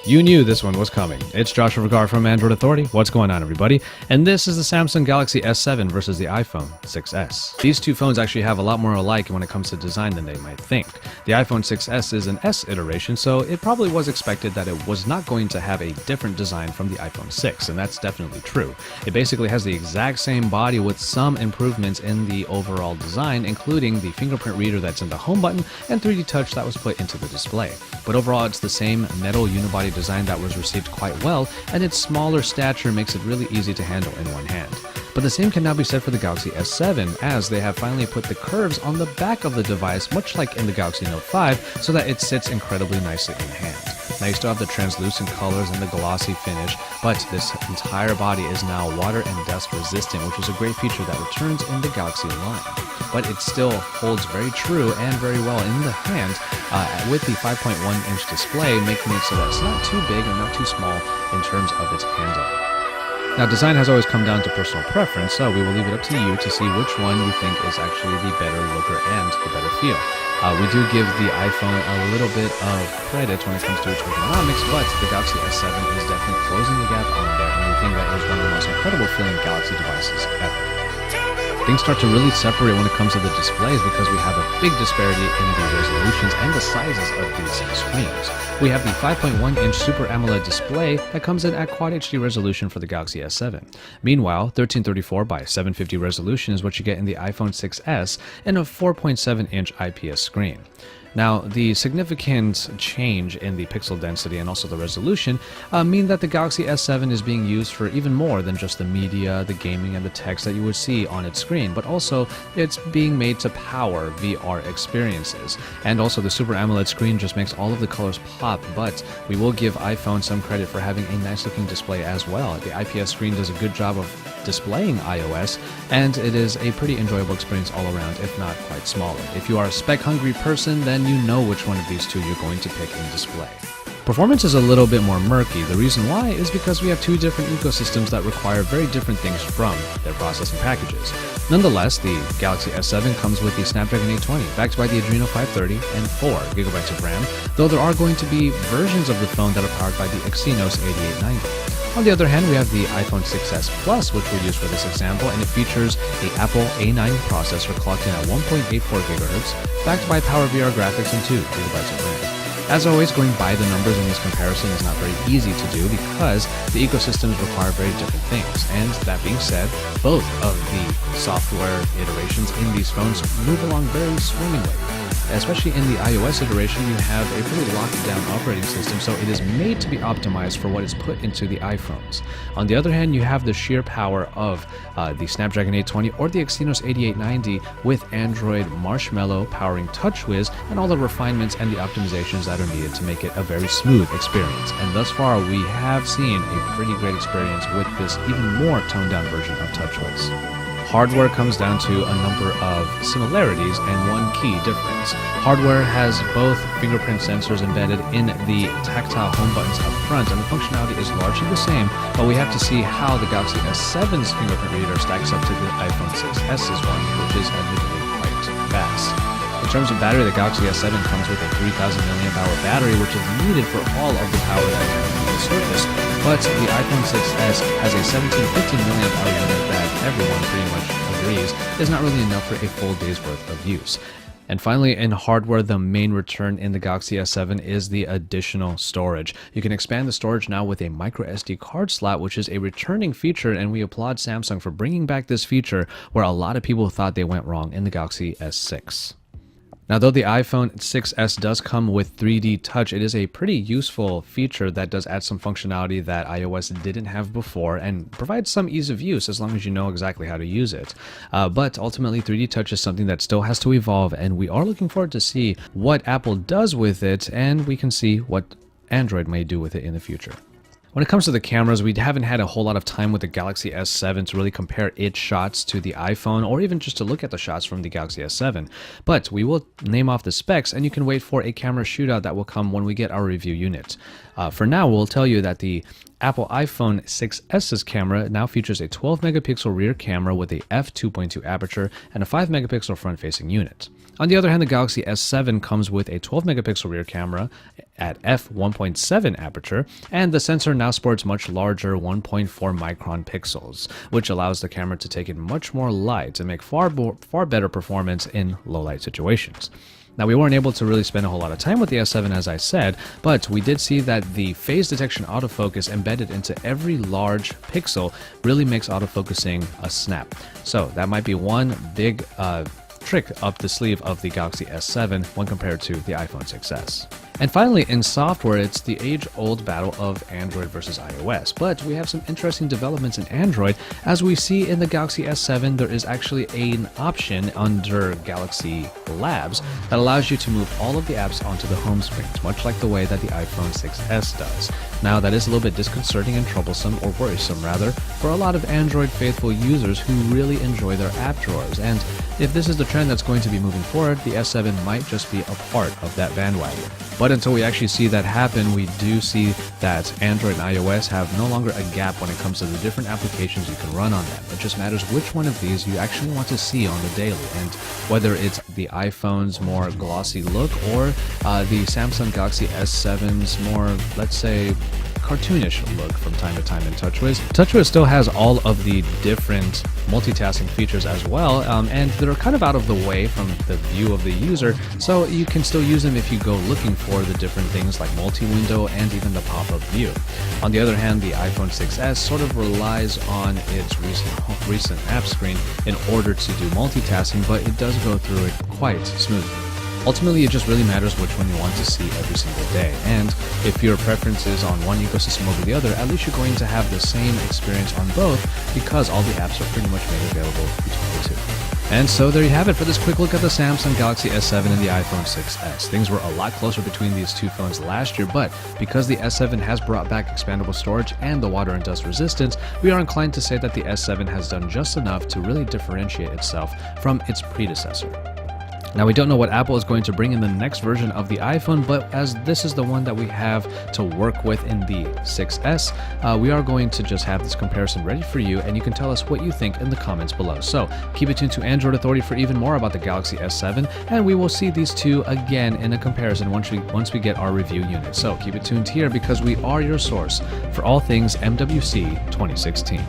You knew this one was coming. It's Joshua Vergara from Android Authority. What's going on, everybody? And this is the Samsung Galaxy S7 versus the iPhone 6s. These two phones actually have a lot more alike when it comes to design than they might think. The iPhone 6s is an S iteration, so it probably was expected that it was not going to have a different design from the iPhone 6, and that's definitely true. It basically has the exact same body with some improvements in the overall design, including the fingerprint reader that's in the home button and 3D touch that was put into the display. But overall, it's the same metal unibody design that was received quite well, and its smaller stature makes it really easy to handle in one hand. But the same can now be said for the Galaxy S7, as they have finally put the curves on the back of the device, much like in the Galaxy Note 5, so that it sits incredibly nicely in hand. Now you still have the translucent colors and the glossy finish, but this entire body is now water and dust resistant, which is a great feature that returns in the Galaxy line. But it still holds very true and very well in the hand with the 5.1-inch display, making it so that it's not too big and not too small in terms of its handling. Now, design has always come down to personal preference, so we will leave it up to you to see which one you think is actually the better looker and the better feel. We do give the iPhone a little bit of credit when it comes to its ergonomics, but the Galaxy S7 is definitely closing the gap on there, and we think that it is one of the most incredible feeling Galaxy devices ever. Things start to really separate when it comes to the displays because we have a big disparity in the resolutions and the sizes of these screens. We have the 5.1-inch Super AMOLED display that comes in at Quad HD resolution for the Galaxy S7. Meanwhile, 1334 by 750 resolution is what you get in the iPhone 6s and a 4.7-inch IPS screen. Now, the significant change in the pixel density and also the resolution mean that the Galaxy S7 is being used for even more than just the media, the gaming, and the text that you would see on its screen, but also it's being made to power VR experiences. And also the Super AMOLED screen just makes all of the colors pop, but we will give iPhone some credit for having a nice looking display as well. The IPS screen does a good job of displaying iOS, and it is a pretty enjoyable experience all around, if not quite smaller. If you are a spec-hungry person, then you know which one of these two you're going to pick in display. Performance is a little bit more murky. The reason why is because we have two different ecosystems that require very different things from their processing packages. Nonetheless, the Galaxy S7 comes with the Snapdragon 820, backed by the Adreno 530 and 4GB of RAM, though there are going to be versions of the phone that are powered by the Exynos 8890. On the other hand, we have the iPhone 6s Plus, which we'll use for this example, and it features the Apple A9 processor clocked in at 1.84 GHz, backed by PowerVR graphics and 2GB of RAM. As always, going by the numbers in this comparison is not very easy to do because the ecosystems require very different things. And that being said, both of the software iterations in these phones move along very swimmingly. Especially in the iOS iteration, you have a pretty locked down operating system, so it is made to be optimized for what is put into the iPhones. On the other hand, you have the sheer power of the Snapdragon 820 or the Exynos 8890 with Android Marshmallow powering TouchWiz and all the refinements and the optimizations that are needed to make it a very smooth experience. And thus far, we have seen a pretty great experience with this even more toned down version of TouchWiz. Hardware comes down to a number of similarities and one key difference. Hardware has both fingerprint sensors embedded in the tactile home buttons up front, and the functionality is largely the same, but we have to see how the Galaxy S7's fingerprint reader stacks up to the iPhone 6s's one, which is admittedly quite fast. In terms of battery, the Galaxy S7 comes with a 3,000 mAh battery, which is needed for all of the power that comes from the surface, but the iPhone 6s has a 1750 mAh unit that everyone pretty much agrees is not really enough for a full day's worth of use. And finally, in hardware, the main return in the Galaxy S7 is the additional storage. You can expand the storage now with a microSD card slot, which is a returning feature, and we applaud Samsung for bringing back this feature where a lot of people thought they went wrong in the Galaxy S6. Now, though the iPhone 6s does come with 3D touch, it is a pretty useful feature that does add some functionality that iOS didn't have before and provides some ease of use as long as you know exactly how to use it. But ultimately, 3D touch is something that still has to evolve, and we are looking forward to see what Apple does with it, and we can see what Android may do with it in the future. When it comes to the cameras, we haven't had a whole lot of time with the Galaxy S7 to really compare its shots to the iPhone or even just to look at the shots from the Galaxy S7. But we will name off the specs and you can wait for a camera shootout that will come when we get our review unit. For now, we'll tell you that the Apple iPhone 6s's camera now features a 12 megapixel rear camera with a f2.2 aperture and a 5 megapixel front-facing unit. On the other hand, the Galaxy S7 comes with a 12 megapixel rear camera at f1.7 aperture, and the sensor now sports much larger 1.4 micron pixels, which allows the camera to take in much more light and make far better performance in low light situations. Now, we weren't able to really spend a whole lot of time with the S7, as I said, but we did see that the phase detection autofocus embedded into every large pixel really makes autofocusing a snap. So that might be one big trick up the sleeve of the Galaxy S7 when compared to the iPhone 6s. And finally, in software, it's the age-old battle of Android versus iOS. But we have some interesting developments in Android. As we see in the Galaxy S7, there is actually an option under Galaxy Labs that allows you to move all of the apps onto the home screens, much like the way that the iPhone 6s does. Now, that is a little bit disconcerting and troublesome, or worrisome rather, for a lot of Android faithful users who really enjoy their app drawers. And if this is the trend that's going to be moving forward, the S7 might just be a part of that bandwagon. But until we actually see that happen, we do see that Android and iOS have no longer a gap when it comes to the different applications you can run on them. It just matters which one of these you actually want to see on the daily, and whether it's the iPhone's more glossy look or the Samsung Galaxy S7's more, let's say, cartoonish look from time to time in TouchWiz. TouchWiz still has all of the different multitasking features as well, and they're kind of out of the way from the view of the user, so you can still use them if you go looking for the different things like multi-window and even the pop-up view. On the other hand, the iPhone 6s sort of relies on its recent app screen in order to do multitasking, but it does go through it quite smoothly. Ultimately, it just really matters which one you want to see every single day, and if your preference is on one ecosystem over the other, at least you're going to have the same experience on both because all the apps are pretty much made available between the two. And so there you have it for this quick look at the Samsung Galaxy S7 and the iPhone 6s. Things were a lot closer between these two phones last year, but because the S7 has brought back expandable storage and the water and dust resistance, we are inclined to say that the S7 has done just enough to really differentiate itself from its predecessor. Now, we don't know what Apple is going to bring in the next version of the iPhone, but as this is the one that we have to work with in the 6s, we are going to just have this comparison ready for you, and you can tell us what you think in the comments below. So keep it tuned to Android Authority for even more about the Galaxy S7, and we will see these two again in a comparison once we get our review unit. So keep it tuned here because we are your source for all things MWC 2016.